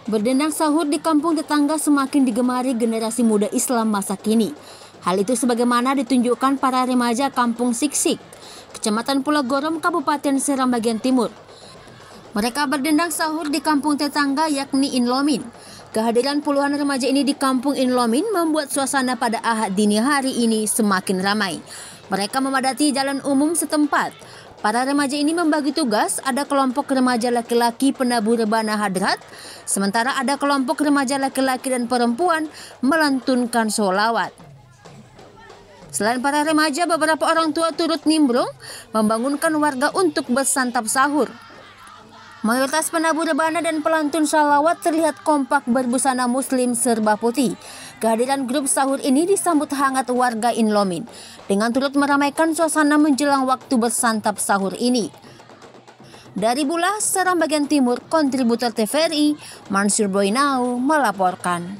Berdendang sahur di kampung tetangga semakin digemari generasi muda Islam masa kini. Hal itu sebagaimana ditunjukkan para remaja kampung Siksik, Kecamatan Pulau Gorom, Kabupaten Seram bagian timur. Mereka berdendang sahur di kampung tetangga yakni Inlomin. Kehadiran puluhan remaja ini di kampung Inlomin membuat suasana pada Ahad dini hari ini semakin ramai. Mereka memadati jalan umum setempat. Para remaja ini membagi tugas, ada kelompok remaja laki-laki penabuh rebana hadrat, sementara ada kelompok remaja laki-laki dan perempuan melantunkan sholawat. Selain para remaja, beberapa orang tua turut nimbrung membangunkan warga untuk bersantap sahur. Mayoritas penabuh rebana dan pelantun sholawat terlihat kompak berbusana muslim serba putih. Kehadiran grup sahur ini disambut hangat warga Inlomin dengan turut meramaikan suasana menjelang waktu bersantap sahur ini. Dari Bulah, Seram bagian timur, kontributor TVRI, Mansur Boinau melaporkan.